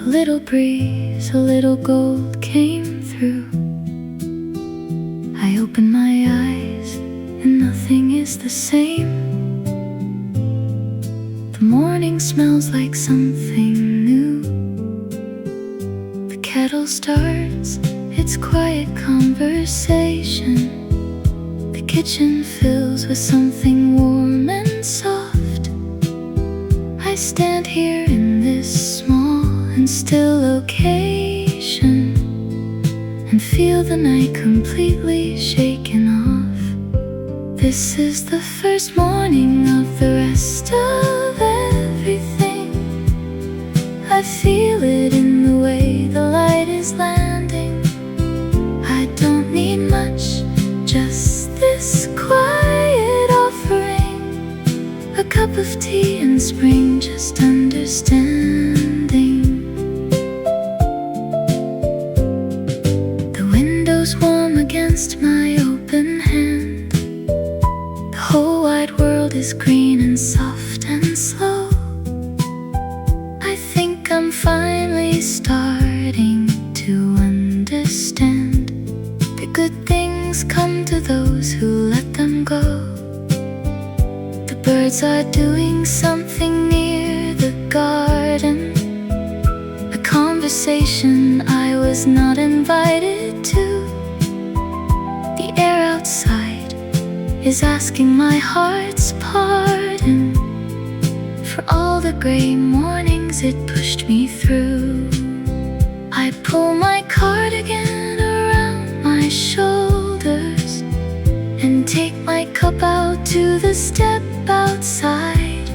little breeze, a little gold came through. I open my eyes and nothing is the same. The morning smells like something new. The kettle starts its quiet conversation. The kitchen fills with something warm and soft. I stand here in this small and still location and feel the night completely shaken off. This is the first morning of the rest of everything. I feel it in the way the light is landing. I don't need much, just this quiet offering. A cup of tea in spring, just understanding. The window's warm against my open hand. The whole wide world is green and soft and slow. I think I'm finally starting to understand. The good things come to those who let them go. The birds are doing something near the garden, a conversation I was not invited to. The air outside is asking my heart's pardon for all the gray mornings it pushed me through. I pull my cardigan around my shoulders and take my cup out to the step outside.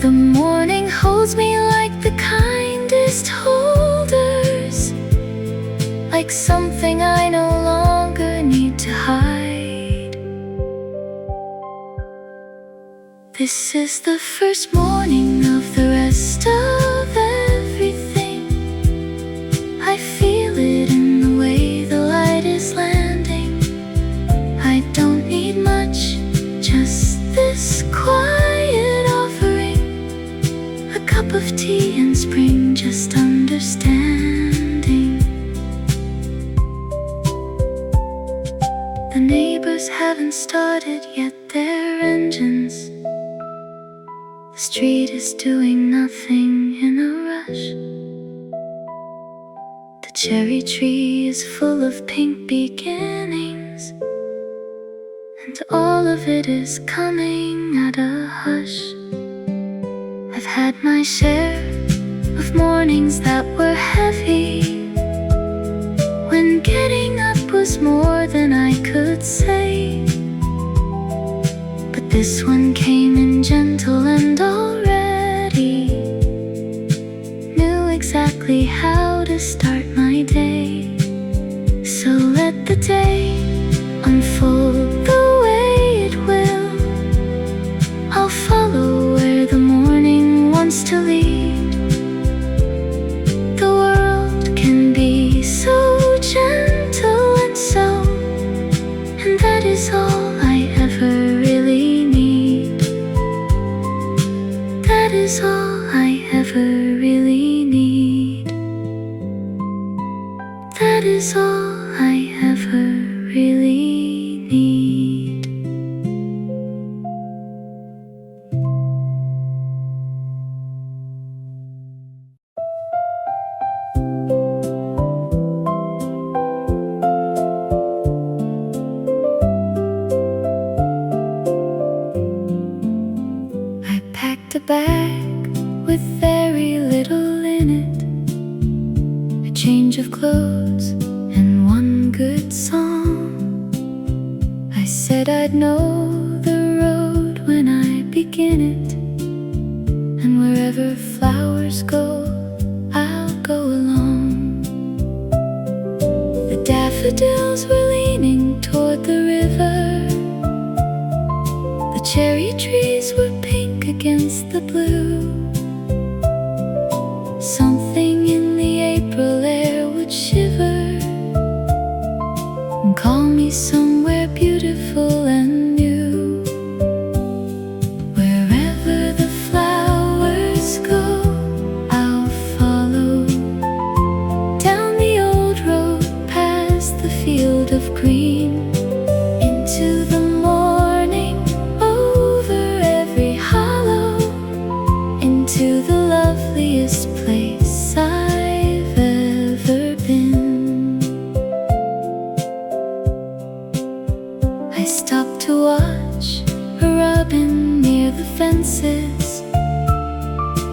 The morning holds me like the kindest holders, like something I no longer need to hide. This is the first morning of the rest of everything. I feel it in the way the light is landing. I don't need much, just this quiet offering. A cup of tea in spring, just understanding. The neighbors haven't started yet their engines. The street is doing nothing in a rush. The cherry tree is full of pink beginnings, and all of it is coming at a hush. I've had my share of mornings that were heavy, when getting up was more than I could say. But this one came in gentle and already knew exactly how to start my day. So let the day unfold the way it will. I'll follow where the morning wants to lead. The world can be so gentle and so, and that is all I ever really need. That is all I ever really need. That is all I ever really need. I packed a bag with very little in it, a change of clothes and one good song. I said I'd know the road when I begin it, and wherever flowers go, I'll go along. The daffodils were leaning toward the river. The cherry trees were pink against the blue. Something in the April air would shiver and call me somewhere beautiful and new. Wherever the flowers go, I'll follow. into the loveliest place I've ever been. I stopped to watch a robin near the fences.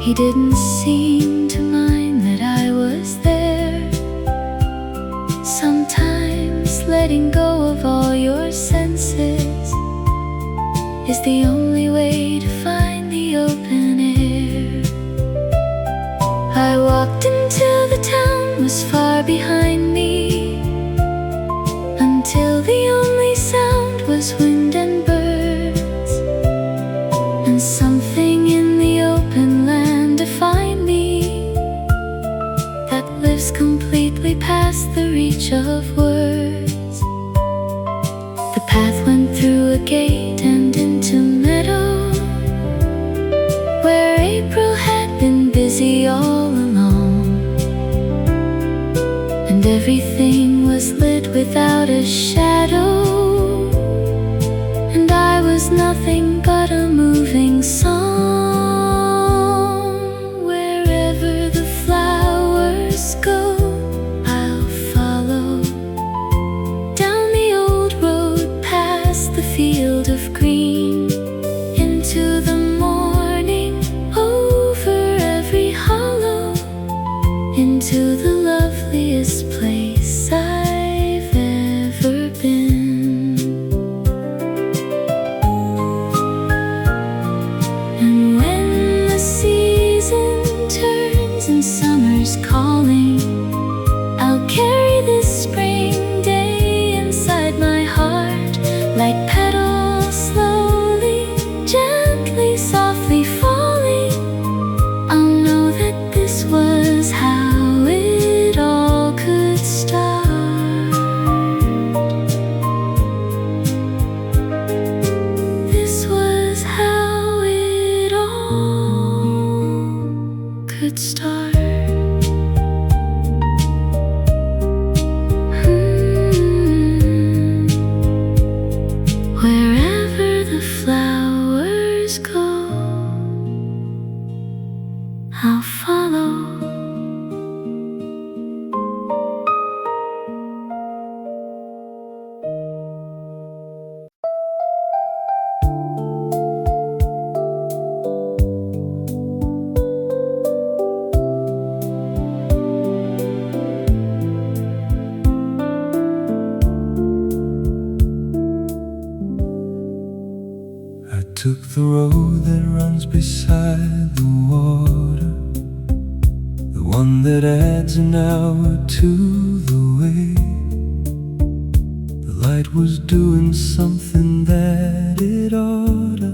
He didn't seem to mind that I was there. Sometimes letting go of all your senses is the only way to find the open air. I walked until the town was far behind me, until the only sound was wind and birds, and something in the open land defined me that lives completely past the reach of words. The path went through a gate and into meadow, where April had been busy all along, and everything was lit without a shadow, and I was nothing but a moving song. Wherever the flowers go, I'll follow, down the old road past the field of green, into the morning, over every hollow, into the loveliest place I've ever been. And when the season turns and summer's calling, I'll carry this spring day inside my heart, like petals slowly, gently, softly falling. I'll know that this was how it all could start. This was how it all could start. Wherever the flowers go, I'll follow. I took the road that runs beside the water, the one that adds an hour to the way. The light was doing something that it oughta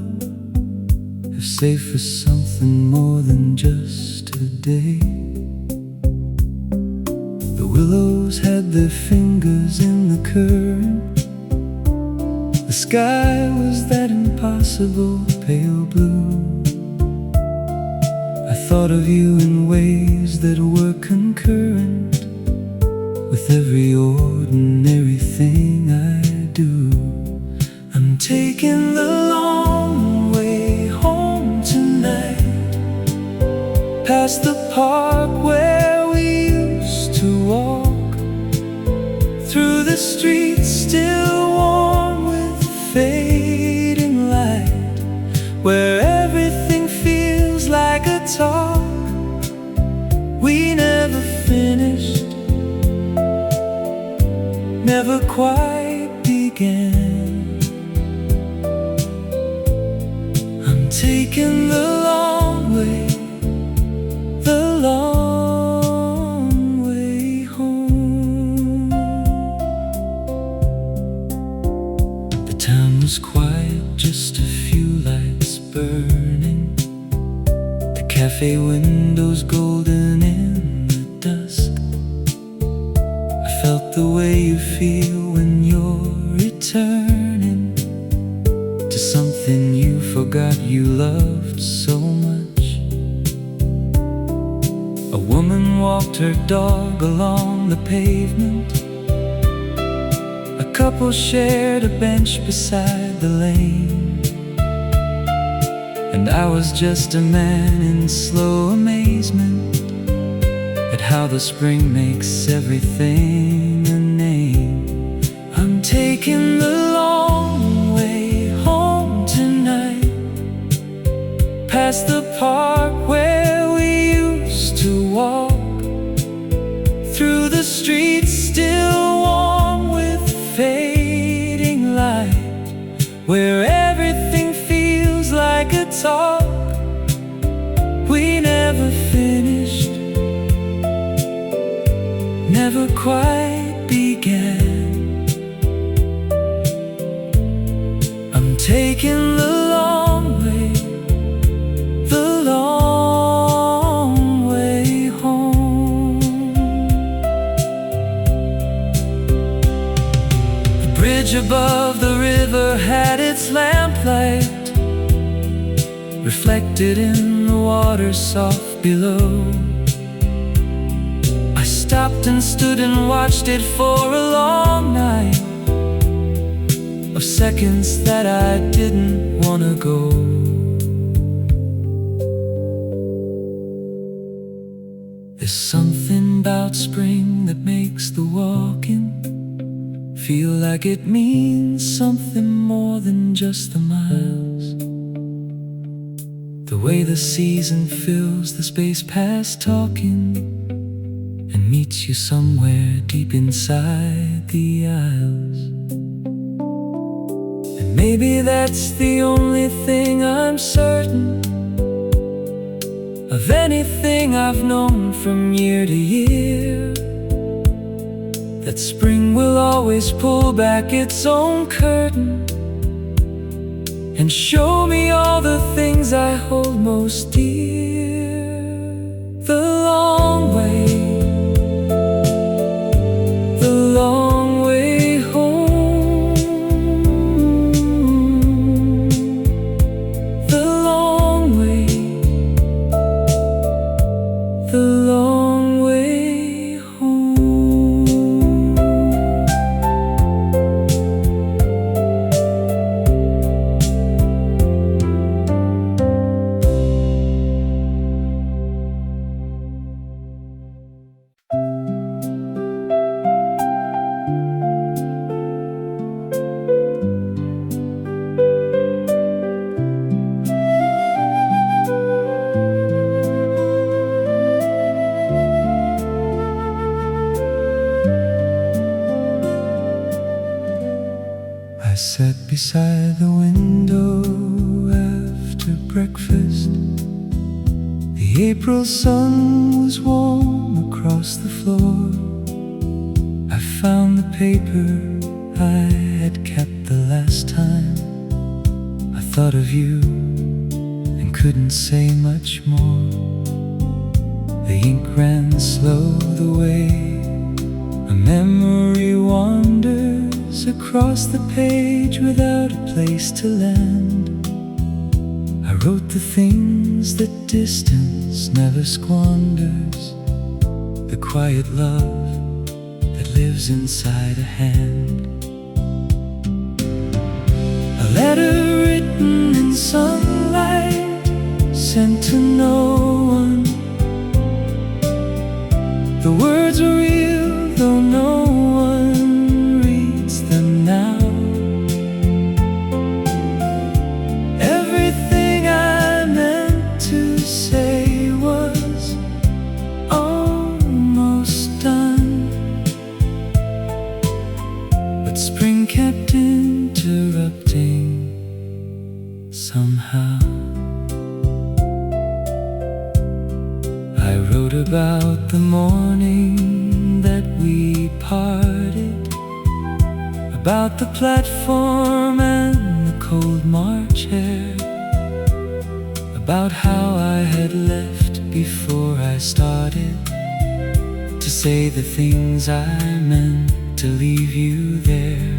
have saved for something more than just a day. The willows had their fingers in the current. The sky was that impossible pale blue. I thought of you in ways that were concurrent with every ordinary thing I do. I'm taking the long way home tonight, past the park where we used to walk, through the streets still warm with fading light, where everything feels like a talk we never finished, never quite began. I'm taking the long way, the long way home. The town was quiet, just a few lights burning, the cafe windows golden in the dusk. I felt the way you feel when you're returning to something you forgot you loved so much. A woman walked her dog along the pavement, a couple shared a bench beside the lane, and I was just a man in slow amazement at how the spring makes everything a name. I'm taking the long way home tonight, past the park where we used to walk, through the streets still warm with fading light, where everything feels like a talk we never finished, never quite began. I'm taking the long way, the long way home. The bridge above the river had its lamplight reflected in the water soft below. I stopped and stood and watched it for a long night of seconds that I didn't want to go. There's something about spring that makes the walking feel like it means something more than just the miles. The way the season fills the space past talking and meets you somewhere deep inside the aisles. And maybe that's the only thing I'm certain of anything I've known from year to year, that spring will always pull back its own curtain and show me all the things I hold most dear. The long way, the long way home, the long way, the long way home. I sat beside the window after breakfast. The April sun was warm across the floor. I found the paper I had kept the last time. I thought of you and couldn't say much more. The ink ran slow the way a memory wanders across the page without a place to land. I wrote the things that distance never squanders, the quiet love that lives inside a hand. A letter written in sunlight, sent to no one. The words are real, though no one reads them now. Everything I meant to say was almost done, but spring kept interrupting somehow. I wrote about the morning that we parted, about the platform and the cold March air, about how I had left before I started to say the things I meant to leave you there.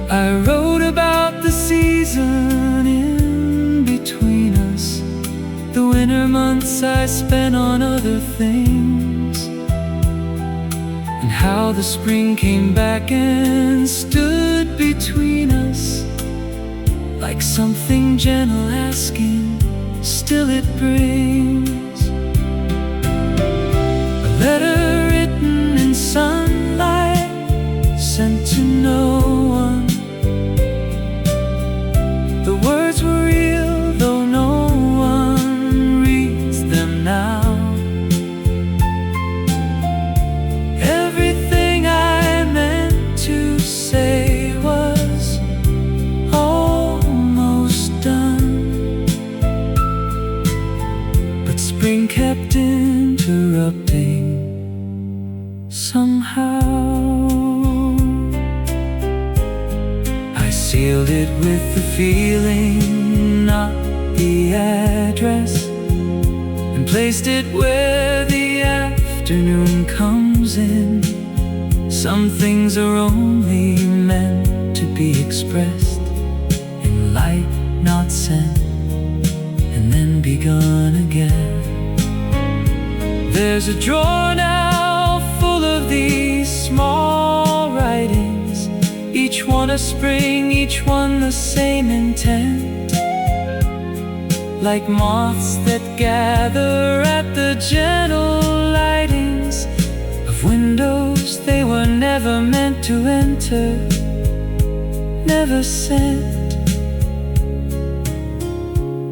I wrote about the season in between us, the winter months I spent on other things, and how the spring came back and stood between us like something gentle asking, still it brings a letter written in sunlight, sent to no one. The words were real, though no one reads them now. Everything I meant to say was almost done, but spring kept interrupting somehow. I sealed it with the feeling, not the address, and placed it where the afternoon comes in. Some things are only meant to be expressed in light, not sent, and then begun again. There's a drawer now full of these small writings, each one a spring, each one the same intent. Like moths that gather at the gentle lightings of windows they were never meant to enter, never sent.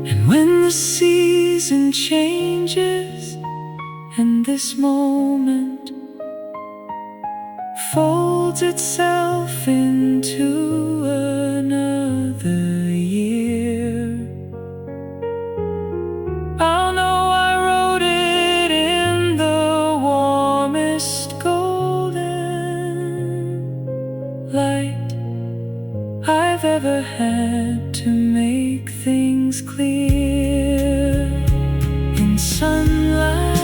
And when the season changes and this moment folds itself into another year, I'll know I wrote it in the warmest golden light I've ever had to make things clear in sunlight.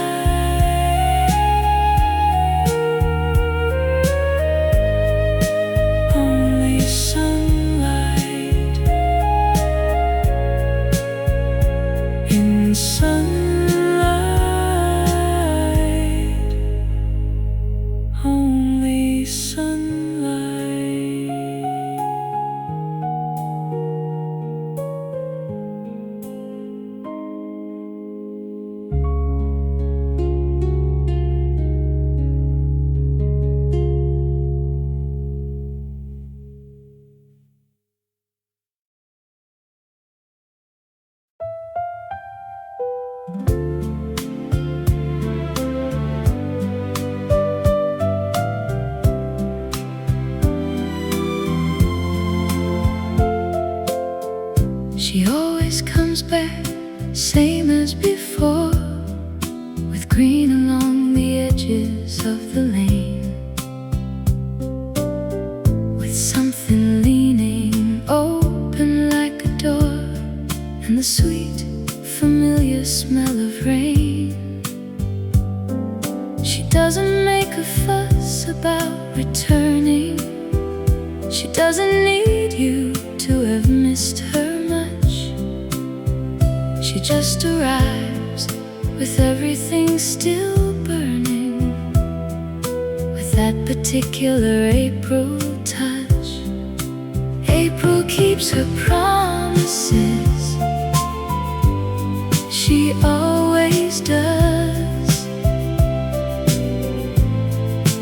She always comes back, same as before, with green along the edges of the lane, with something leaning open like a door, and the sweet, familiar smell of rain. She doesn't make a fuss about returning. She doesn't need you to have missed her much. She just arrives with everything still burning, with that particular April touch. April keeps her promises, she always does.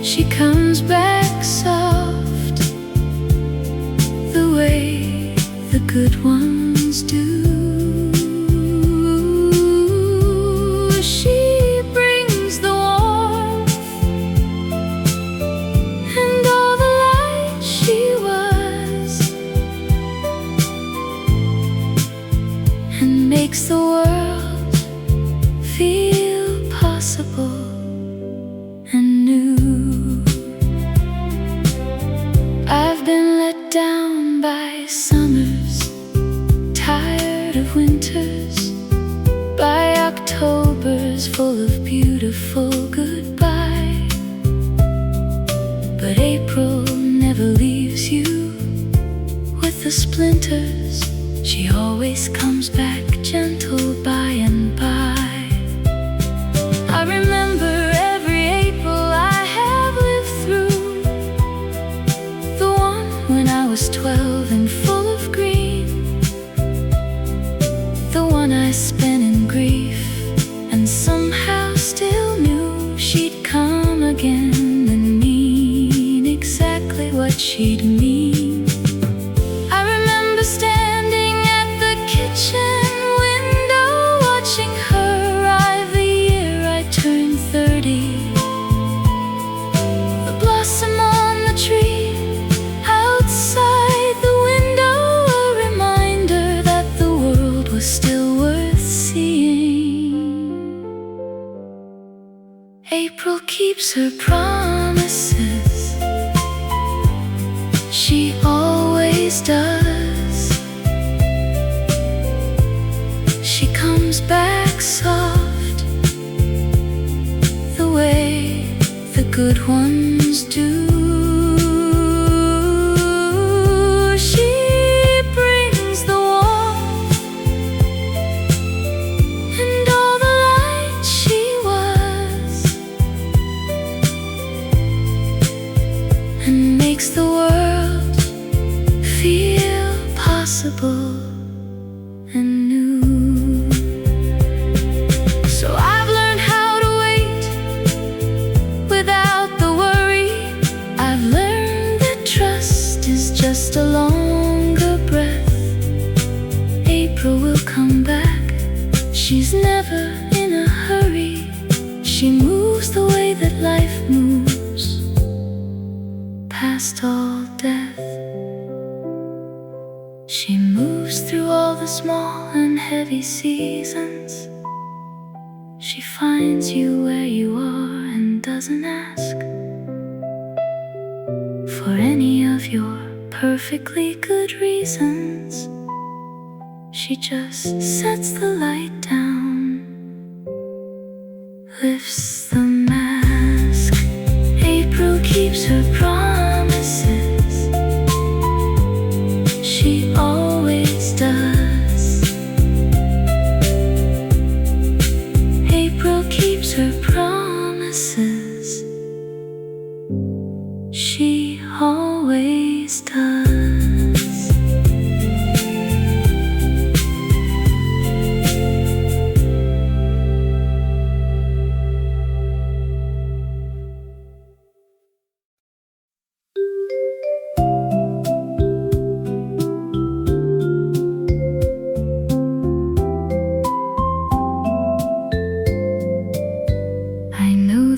She comes back soft, the way the good ones do. She brings the warmth and all the light she was, and makes the world feel possible and new. I've been let down by summers, tired of winters, by Octobers full of beautiful goodbye. But April never leaves you with the splinters. She always comes back gentle by and by. I remember every April I have lived through, the one when I was 12 and full of green, April keeps her promises. She always does. She comes back soft, the way the good ones do. Makes the world feel possible and new. So I've learned how to wait without the worry. I've learned that trust is just a longer breath. April will come back. She's never in a hurry. She moves the way that life moves, past all death. She moves through all the small and heavy seasons. She finds you where you are and doesn't ask for any of your perfectly good reasons. She just sets the light down, lifts the mask. April keeps her promises. She always does. April keeps her promises. She always does.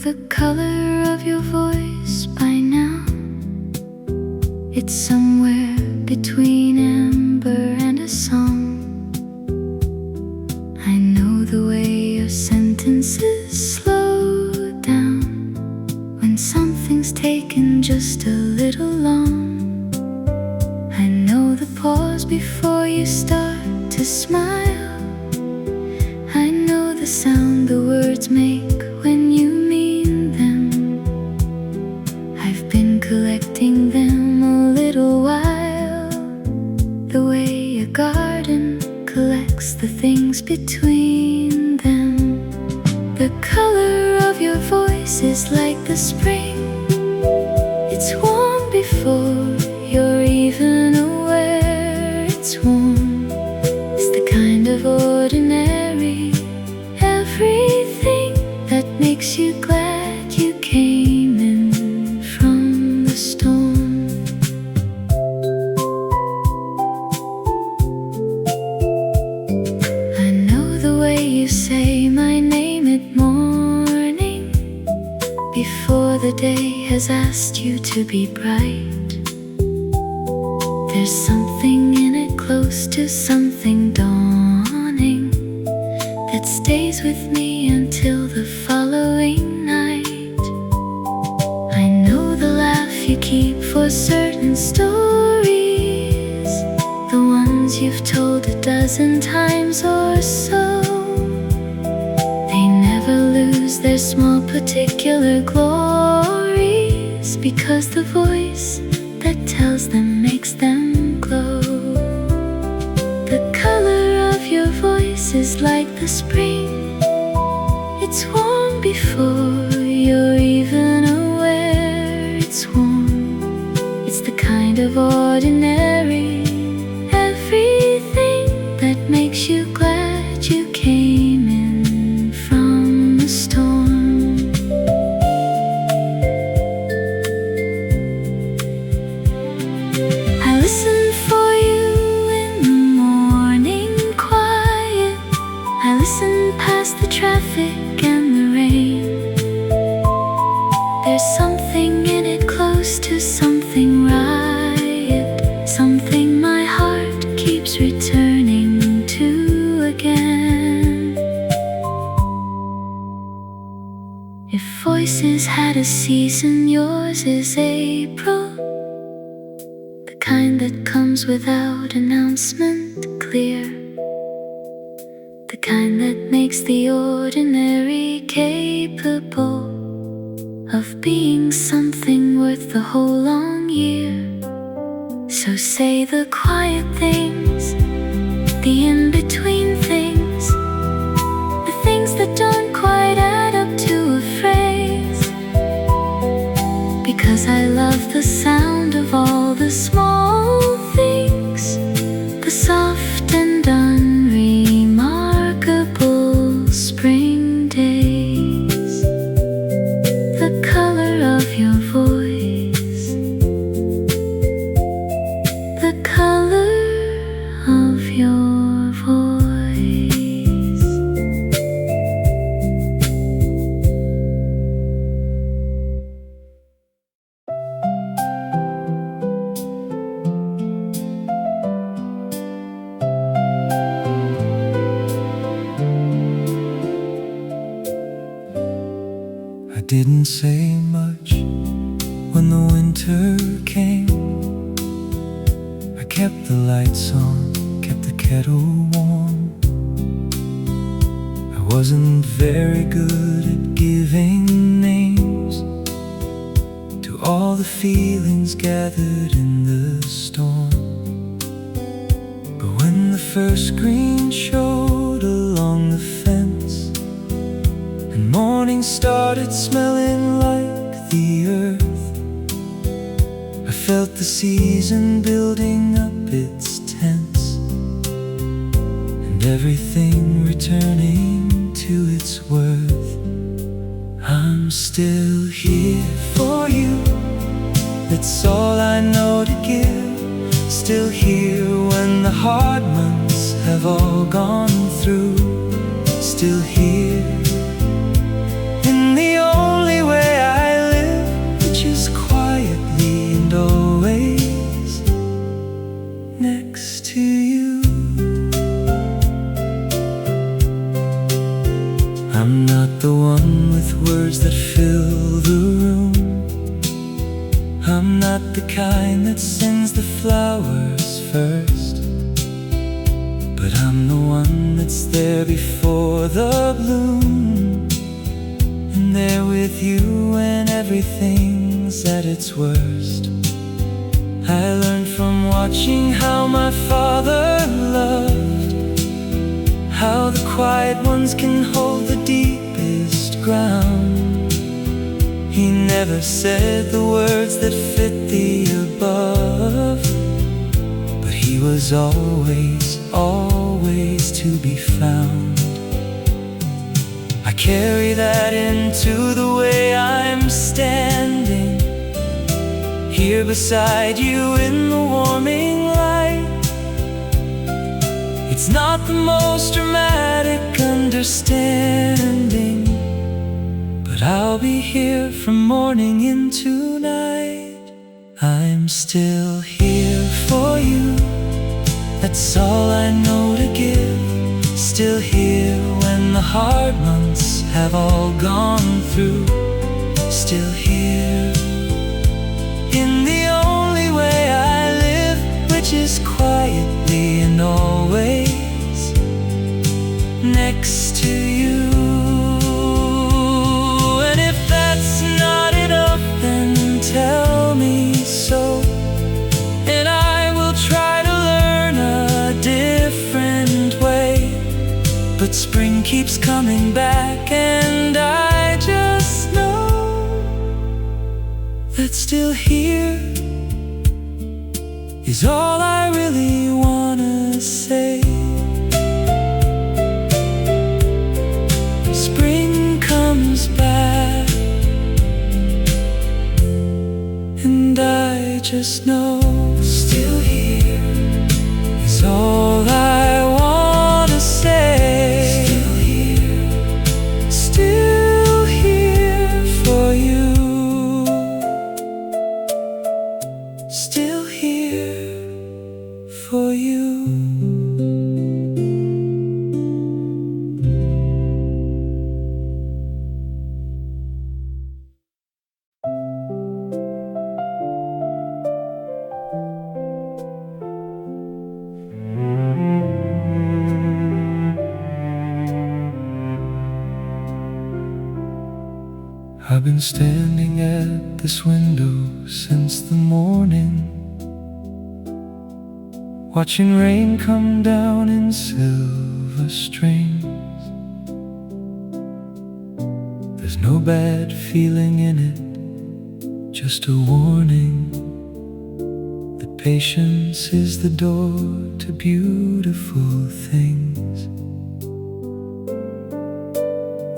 The color of your voice by now, it's somewhere between amber and a song. I know the way your sentences slow down when something's taken just a little long. I know the pause before you start to smile. I know the sound the words make when you collecting them a little while, the way a garden collects the things between them. The color of your voice is like the spring. It's warm before you're even aware it's warm. It's the kind of ordinary everything that makes you glad you came in storm. I know the way you say my name at morning before the day has asked you to be bright. There's something in it close to something dawning that stays with me until the following night. I know the laugh you keep for certain stories, the ones you've told a dozen times or so. They never lose their small particular glories, because the voice that tells them makes them glow. The color of your voice is like the spring. It's warm before you're even aware it's warm. It's the kind of ordinary everything that makes you glad you came in from the storm. I listen for you in the morning quiet. I listen past the traffic and the rain. There's something in it close to something right, something my heart keeps returning to. again. If voices had a season, yours is April, the kind that comes without announcement, clear, the kind that makes the ordinary capable of being something worth the whole long year. So say the quiet things, the in-between things, the things that don't quite add up to a phrase. Because I love the sound of all the small things, the soft and unremarkable spring days, the color of your voice, the color of your voice. I didn't say much when the winter came. I kept the lights on, kept the kettle warm. I wasn't very good at giving names to all the feelings gathered in the storm. But when the first green showed along the fence and morning started smelling like the earth, I felt the season building up its tents and everything returning to its worth. I'm still here for you, that's all I know to give. Still here when the hard months have all gone through. Still here in the only way I live, which is quietly and always next to you. I'm not the one with words that fill the room. I'm not the kind that sends the flowers first, but I'm the one that's there before the bloom, and there with you when everything's at its worst. I learned from watching how my father loved, how the quiet ones can hold the deepest ground. He never said the words that fit the above, but he was always, always to be found. I carry that into the way I'm standing here beside you in the warming light. It's not the most dramatic understanding, but I'll be here from morning into night. I'm still here for you, that's all I know to give. Still here when the hard months have all gone through. Still here in the only way I live, which is quietly and always next to you. And if that's not enough, then tell me so, and I will try to learn a different way. But spring keeps coming back, and I just know that still here is all I really wanna say. Spring comes back, and I just know still here is all I wanna say. Still here, still here for you. Still here for you. I've been standing at this window since the morning, watching rain come down in silver strings. There's no bad feeling in it, just a warning that patience is the door to beautiful things.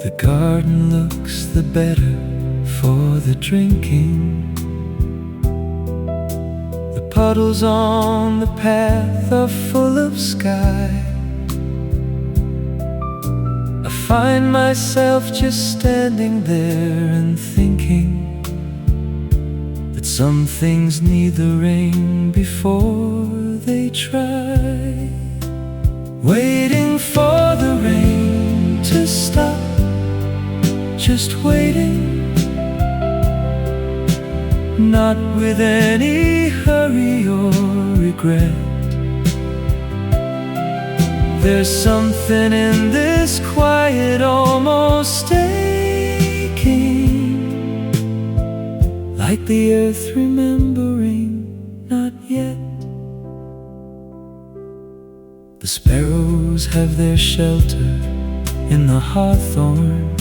The garden looks the better for the drinking. The puddles on the path are full of sky. I find myself just standing there and thinking that some things need the rain before they try. Waiting for the rain to stop, just waiting, not with any hurry or regret. There's something in this quiet, almost aching, like the earth remembering, not yet. The sparrows have their shelter in the hawthorn.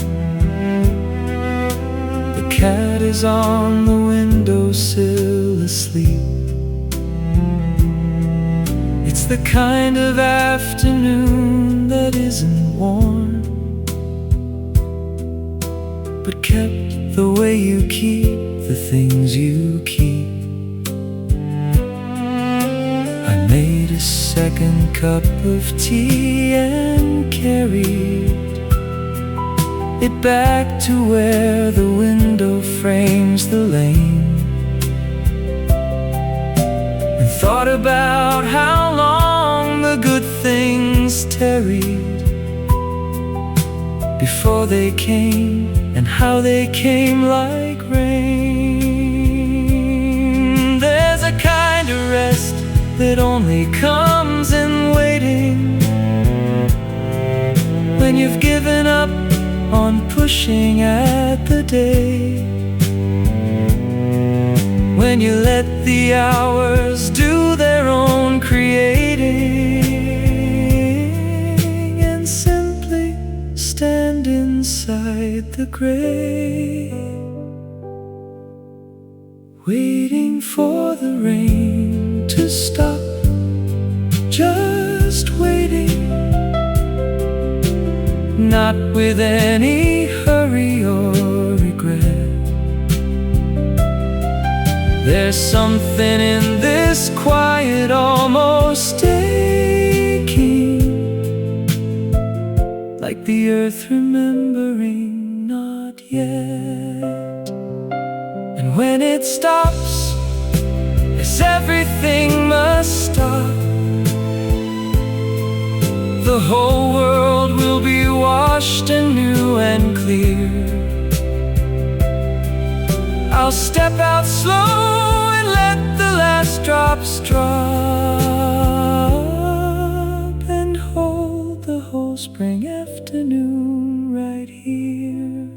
The cat is on the windowsill asleep. It's the kind of afternoon that isn't warm, but kept the way you keep the things you keep. I made a second cup of tea and carried it back to where the window frames the lane, and thought about how long the good things tarried before they came, and how they came like rain. There's a kind of rest that only comes in waiting, when you've given up on pushing at the day, when you let the hours do their own creating, and simply stand inside the gray, waiting for the rain to stop, just waiting, not with any hurry or regret. There's something in this quiet, almost aching, like the earth remembering, not yet. And when it stops, as everything must stop, the whole world will be washed anew and clear. I'll step out slow and let the last drops drop, and hold the whole spring afternoon right here.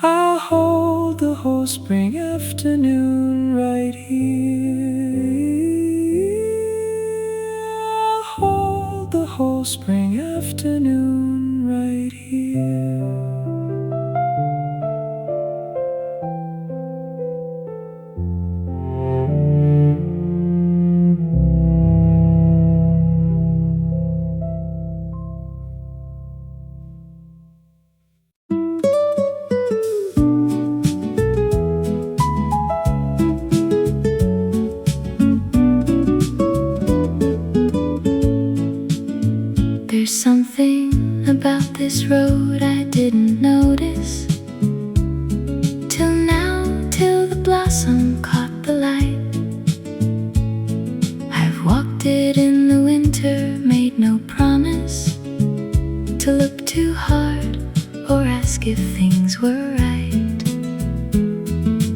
I'll hold the whole spring afternoon right here. The whole spring afternoon right here. There's something about this road I didn't notice till now, till the blossom caught the light. I've walked it in the winter, made no promise to look too hard or ask if things were right.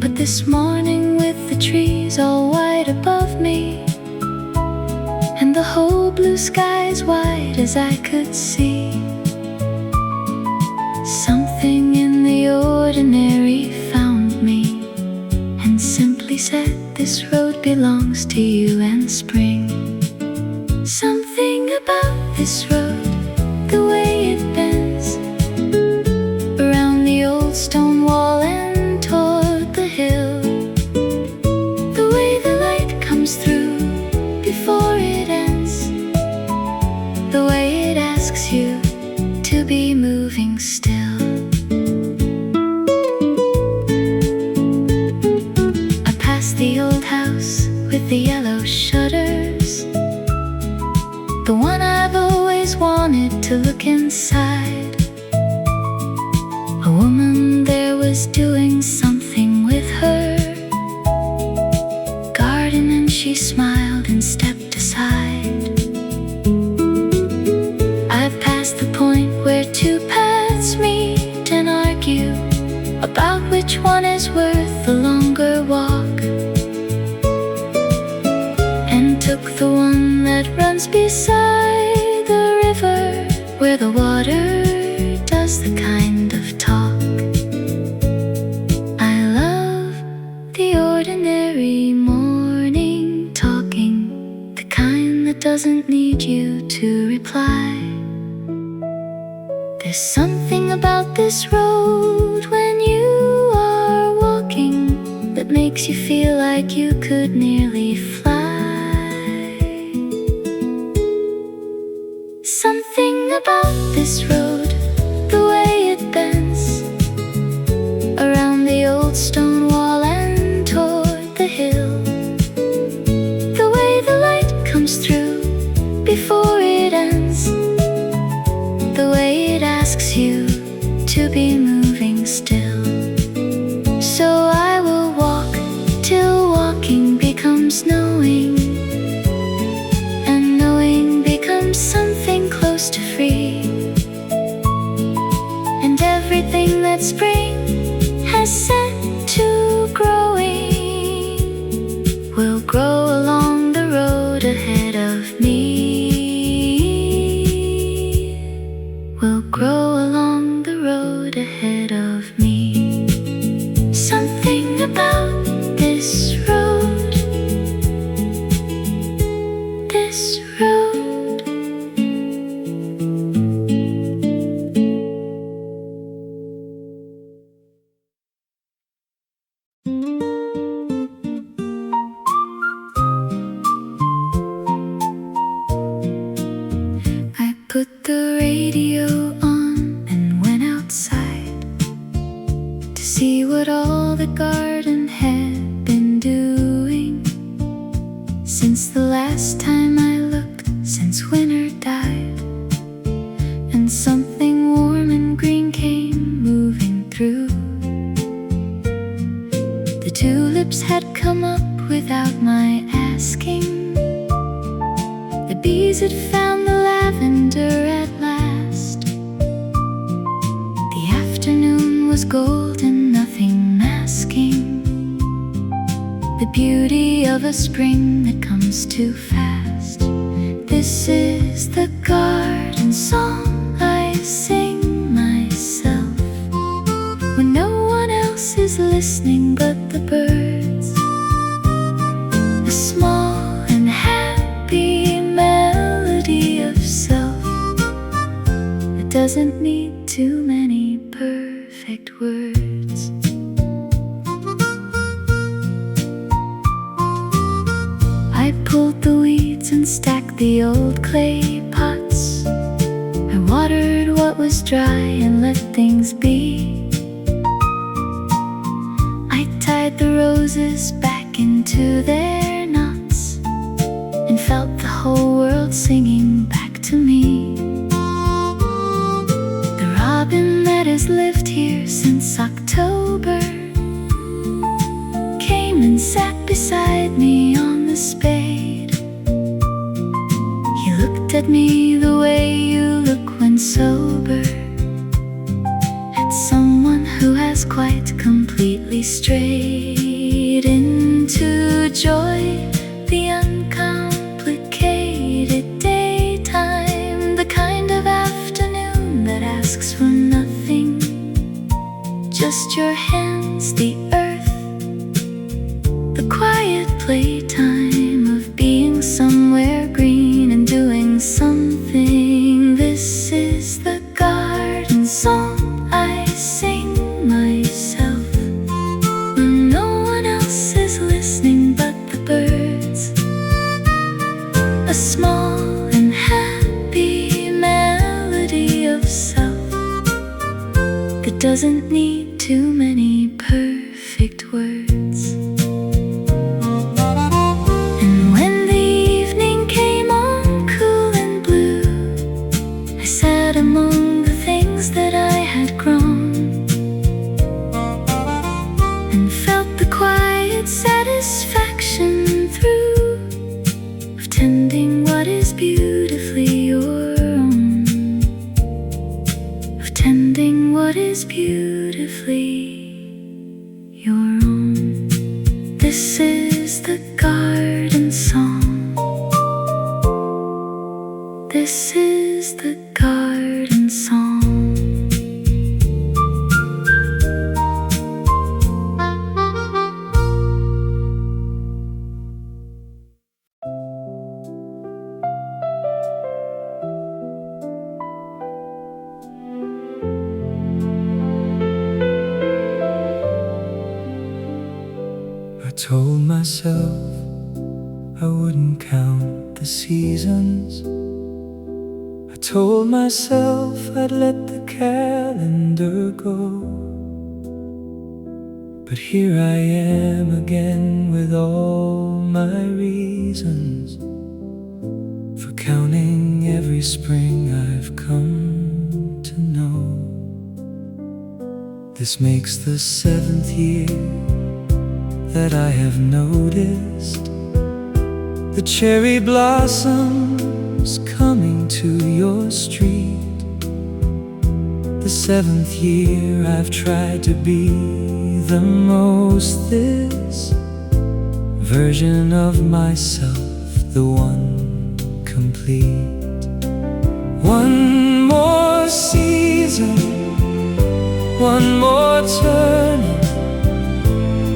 But this morning, with the trees all white above me, and the whole blue sky as wide as I could see, something in this road belongs to you and spring. Something about this road, the way it bends around the old stone wall and toward the hill, the way the light comes through before it ends, the way it asks you to be moving still. I passed the old house with the yellow shutters, the one I've always wanted to look inside. A woman there was doing something with her garden, and she smiled and stepped aside. I've passed the point where two paths meet and argue about which one is worth the longer walk, and took the one that runs beside the river, where the water does the kind of talk. I love the ordinary morning talking, the kind that doesn't need you to reply. There's something about this road when you are walking that makes you feel like you could nearly fly. Something about this road, the way it bends around the old stone wall and toward the hill, the way the light comes through before it ends, the way it asks you to be moving still. So I will walk till walking becomes knowing, and knowing becomes something close to free. And everything that spring has set to growing will grow along the road ahead of me, will grow along the road ahead of me. Something about this road, this road. I put the radio on and went outside to see what all the garden had been doing since the last time I looked, since winter died, and something warm and green came moving through. The tulips had come up without my asking, the bees had found the lavender at last. The afternoon was golden, nothing masking the beauty of a spring that comes too fast. This is the garden song I sing myself when no one else is listening but the birds. A small and happy melody of self that doesn't need too many perfect words. I pulled the weeds and stacked the old clay pots. I watered what was dry and let things be. I tied the roses back into their knots and felt the whole world singing back to me. The robin that has lived here since October came and sat beside me on the spade. He looked at me the way you look when sober, at someone who has quite completely strayed into joy, the uncomplicated daytime, the kind of afternoon that asks for nothing, just your hands, the earth, the quiet playtime of being somewhere green and doing something. This is the garden song I sing myself when no one else is listening but the birds. A small and happy melody of self that doesn't need too many perfect words. And when the evening came on cool and blue, I sat among the things that I had grown and felt the quiet satisfaction through of tending what is beautifully your own, of tending what is beautifully your own. This is the garden song. This is the garden song. I told myself I wouldn't count the seasons. I told myself I'd let the calendar go. But here I am again with all my reasons for counting every spring I've come to know. This makes the 7th year that I have noticed the cherry blossoms coming to your street. The 7th year I've tried to be the most this version of myself, the one complete. One more season, one more turning,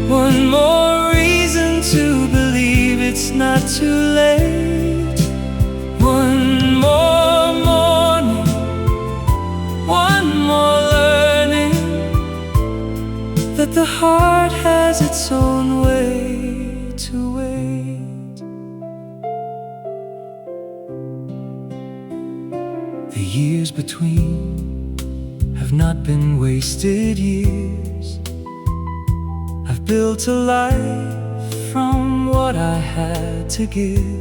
one more reason to believe it's not too late. One more morning, one more learning that the heart has its own way to wait. The years between have not been wasted years. I've built a life from what I had to give.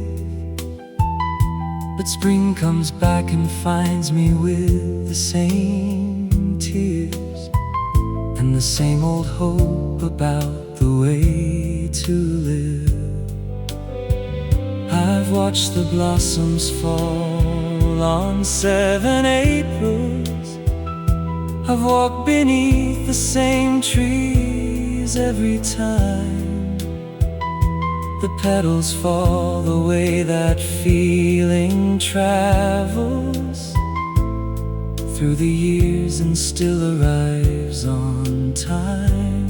But spring comes back and finds me with the same tears and the same old hope about the way to live. I've watched the blossoms fall on 7 Aprils. I've walked beneath the same trees every time the petals fall the way that feeling travels through the years and still arrives on time.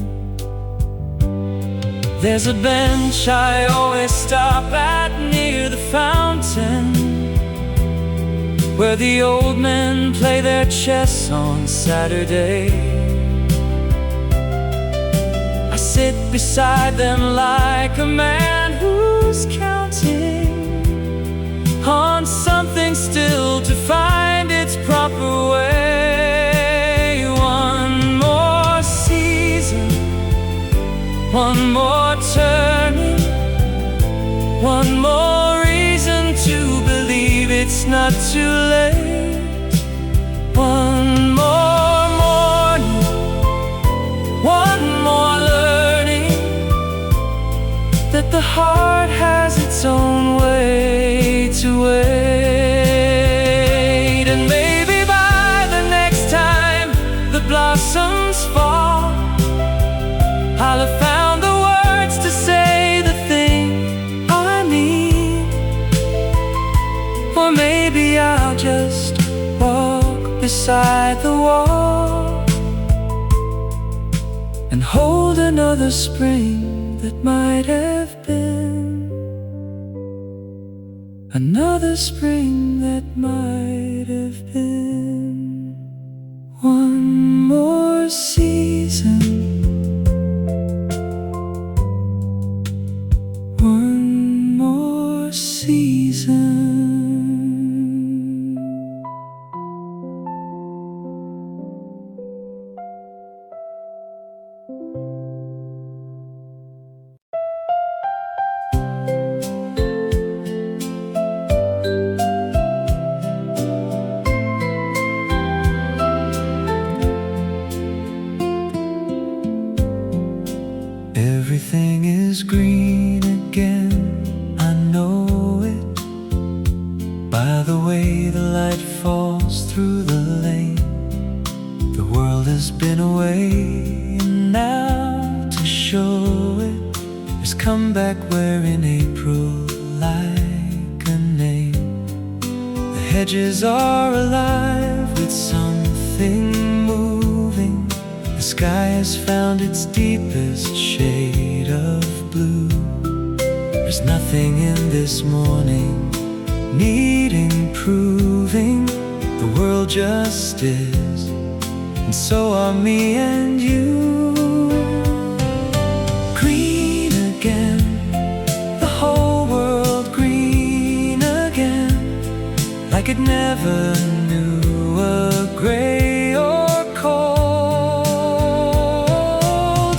There's a bench I always stop at near the fountain where the old men play their chess on Saturday. I sit beside them like a man who's counting on something still to find its proper way. One more season, one more turning, one more reason to believe it's not too late. One more morning, one more learning that the heart has its own way to wait. And maybe by the next time the blossoms fall, I'll have found the words to say the thing I mean. Or maybe I'll just walk beside the wall and hold another spring that might have been. Another spring that might have been one more season, one more season. Everything is green again, I know it, by the way the light falls through the lane. The world has been away, and now to show it has come back where in April like a name. The hedges are alive with something moving. The sky has found its deepest shade of blue. There's nothing in this morning needing proving. The world just is, and so are me and you. Green again, the whole world green again, like it never knew a gray or cold.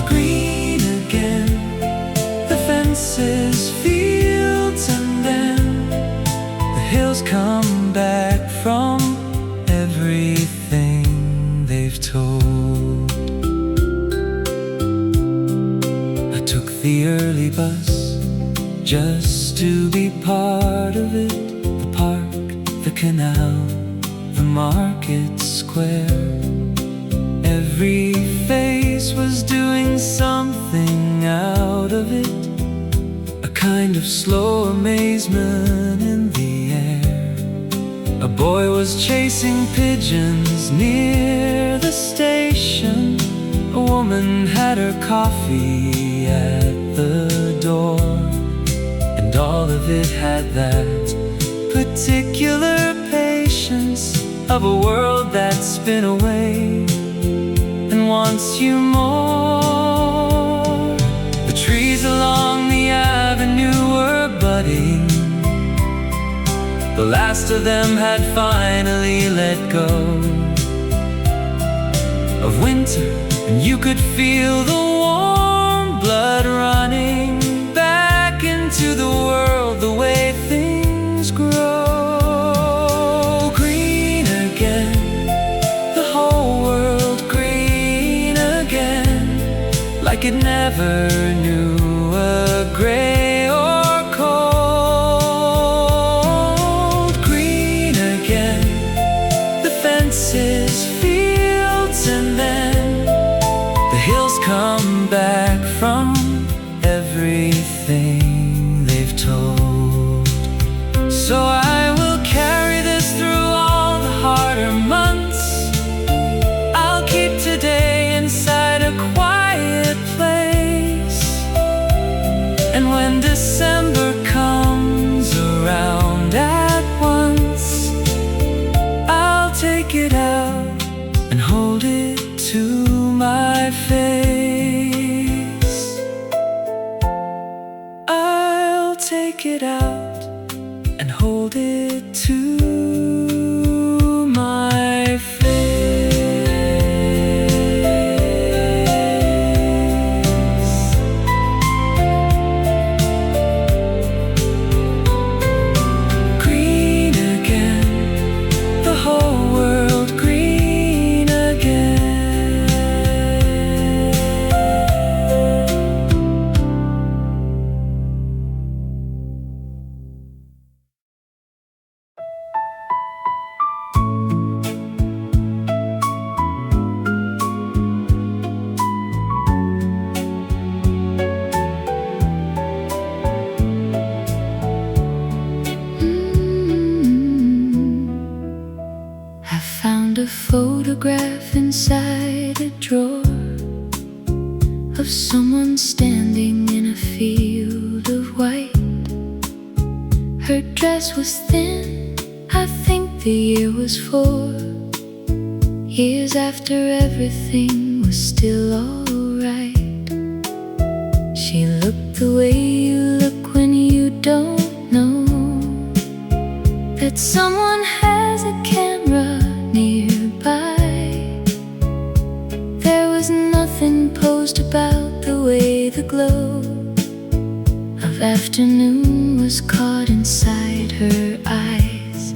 Green again, the fences, fields, and then the hills come back from everything they've told. I took the early bus just to be part of it. The park, the canal, the market square. Every face was doing something out of it. A kind of slow amazement in the air. A boy was chasing pigeons near the station. A woman had her coffee at the door. And all of it had that particular patience of a world that's been away and wants you more. The trees along the avenue were budding. The last of them had finally let go of winter, and you could feel the warm blood running back into the world the way things grow. Green again, the whole world green again, like it never knew a gray or cold. Green again, the fences, fields, and then the hills come back from everything they've told. So I will carry this through all the harder months. I'll keep today inside a quiet place. And when December comes around at once, I'll take it out and hold it to my face. I'll take it out and hold it to my face. Green again, the whole world green again. I found a photograph inside a drawer of someone standing in a field of white. Her Her dress was thin, I think the year was 4 years after everything was still alright. She looked the way you look when you don't know that someone has a camera nearby. There was nothing posed about the way the glow of afternoon was caught inside her eyes.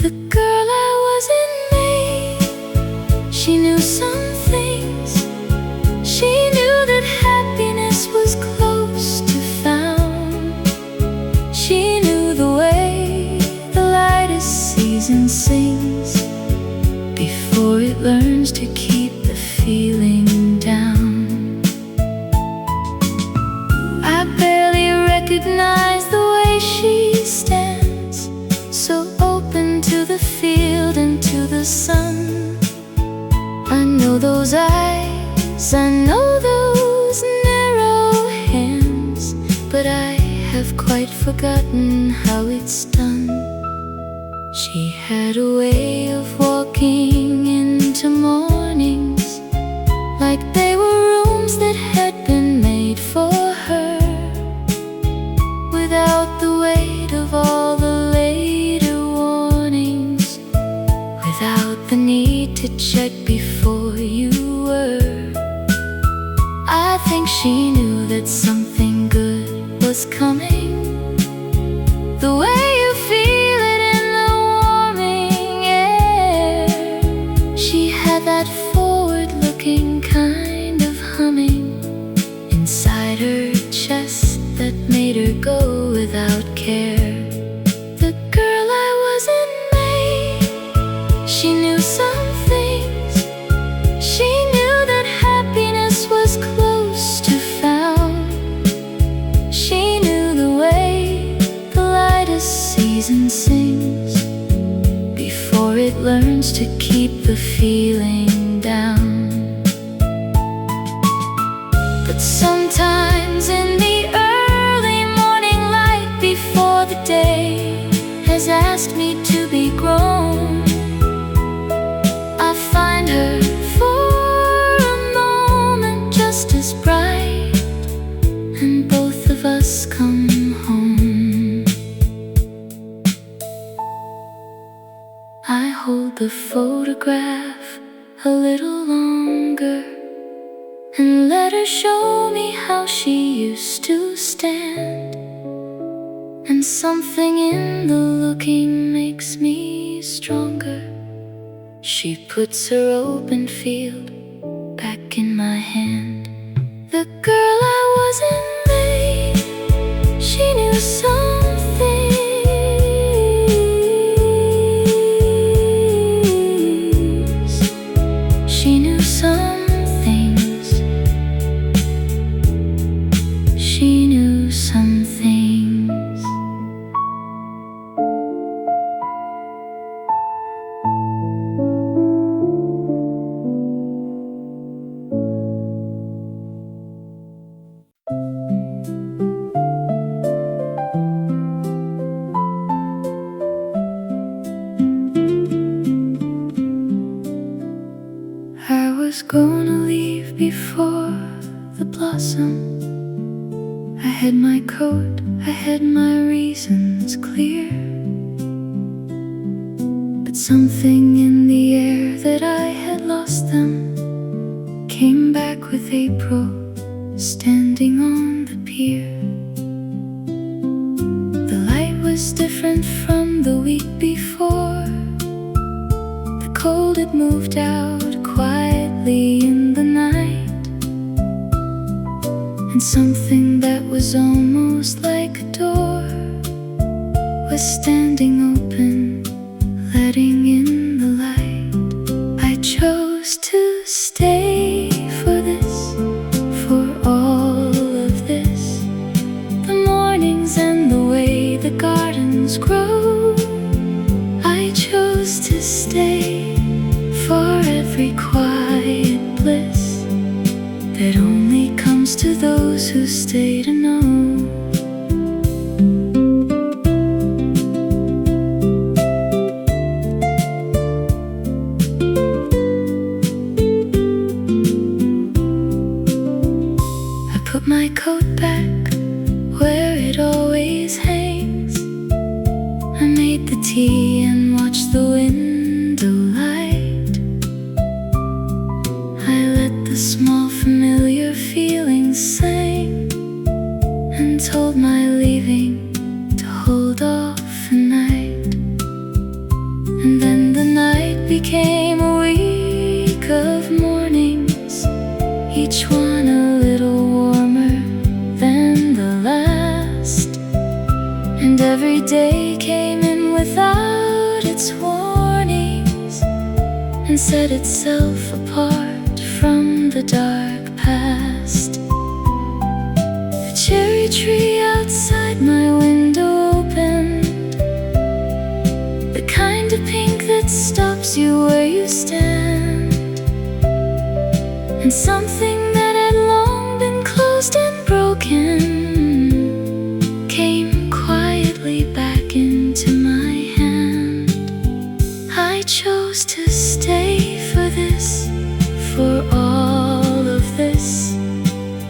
The girl I wasn't made, she knew some things. She knew that happiness was close to found. She knew the way the lightest season sings before it learns to keep the feeling down. I barely recognize the way she stands, so open to the field and to the sun. I know those eyes, I know those narrow hands, but I have quite forgotten how it's done. She had a way of walking into mornings like they were rooms that had been made for her, without the weight of all the later warnings, without the need to check before you were. I think she knew that something good was coming, the way you feel it in the warming air. She had that forward-looking kind of humming inside her chest that made her go without care. The girl I wasn't made, she knew some things. She knew that happiness was close to found. She knew the way the lightest season sings before it learns to keep the feeling down. But sometimes in the early morning light, before the day has asked me to be grown, I find her for a moment just as bright, and both of us come home. I hold the photograph a little longer and let her show me how she used to stand. And something in the looking makes me stronger. She puts her open field back in my hand. The girl I wasn't made, she knew some things. She knew some things. She knew some things. I was gonna leave before the blossom. I had my coat, I had my reasons clear, but something in the air that I had lost them came back with April standing on the pier. The light was different from the week before. The cold had moved out quietly in the night, and something that was almost like a door was standing open, letting in the light. I chose to stay for this, for all of this, the mornings and the way the gardens grow. I chose to stay for every quiet bliss that only comes to those who stay to know. my coat back where it always hangs. I made the tea and watched the window light. I let the small familiar feelings sing and told my leaving to hold off a night. And then the night became a week of mornings, each one a little warmer than the last. And every day came in without its warnings and set itself apart from the dark past. The cherry tree outside my window opened, the kind of pink that stops you where you stand. And something that had long been closed and broken came quietly back into my hand. I chose to stay for this, for all of this,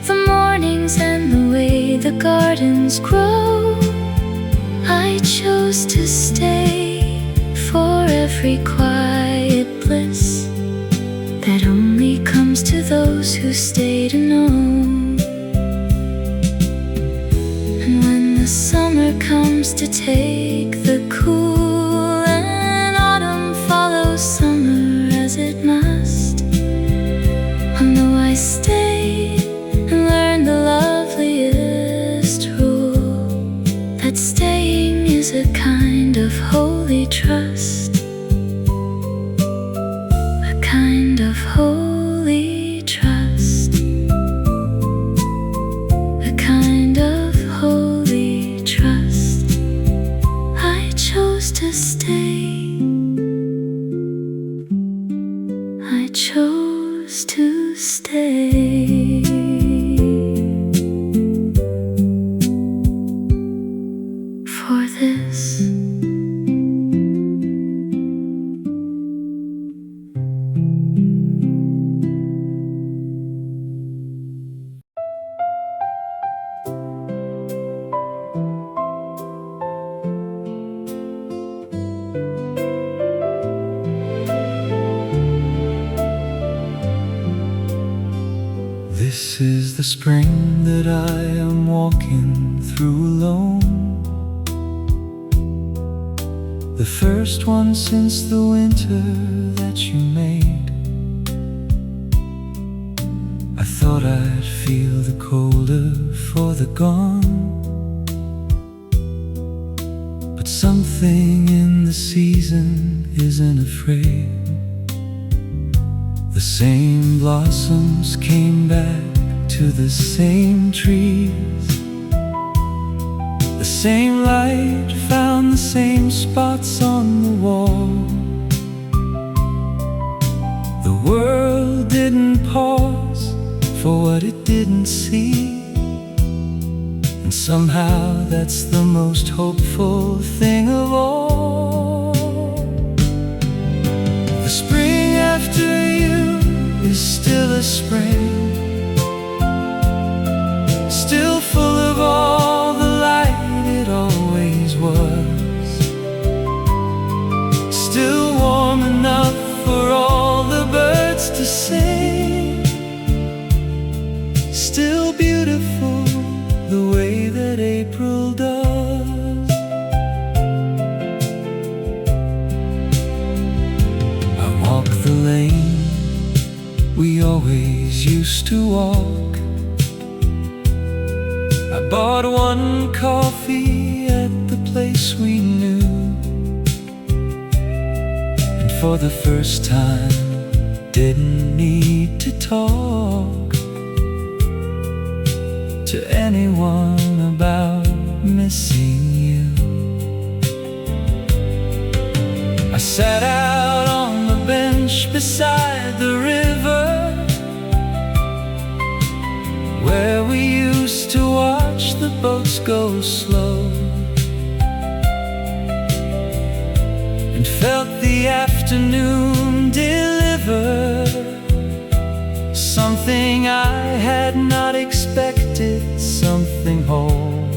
the mornings and the way the gardens grow. I chose to stay for every quiet bliss that only comes to those who stay to know. And when the summer comes to take the cool and autumn follows summer as it must, I'll know I stayed and learned the loveliest rule, that staying is a kind of holy trust, a kind of holy trust, a kind of holy trust. I chose to stay, I chose to stay for this. This is the spring that I am walking through alone, the first one since the winter that you made. I thought I'd feel the colder for the gone, but something in the season isn't afraid. The same blossoms came back to the same trees, the same light found the same spots on the wall. The world didn't pause for what it didn't see, and somehow that's the most hopeful thing of all. The spring after you is still a spring, still full of all the light it always was, still warm enough for all the birds to sing, still beautiful the way that April does. I walk the lane we always used to walk. I bought one coffee at the place we knew, and for the first time didn't need to talk to anyone about missing you. I sat out on the bench beside the river, where we used to watch the boats go slow, and felt the afternoon deliver something I had not expected something whole.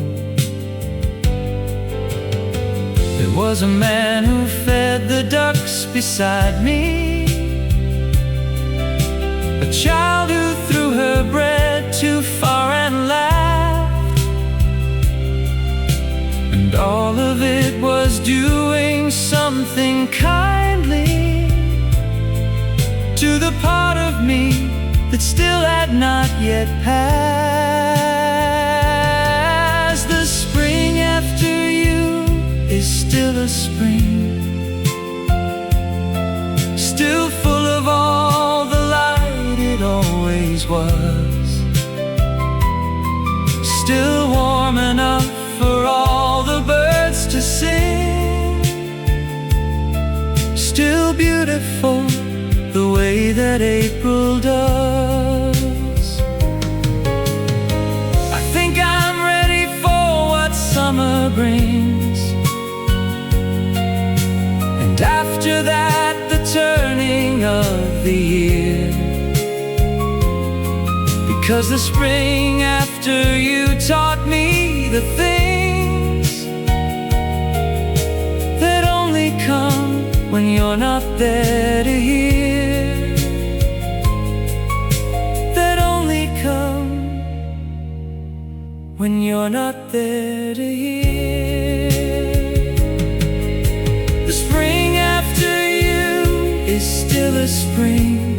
There was a man who fed the ducks beside me, a child who threw her bread too far and laughed, and all of it was doing something kindly to the part of me that still had not yet passed. The spring after you is still a spring, still full of all the light it always was, still warm enough for all the birds to sing, still beautiful the way that April does. I think I'm ready for what summer brings, and after that the turning of the year, because the spring after you taught me the things that only come when you're not there to hear, that only come when you're not there to hear. The spring after you is still a spring,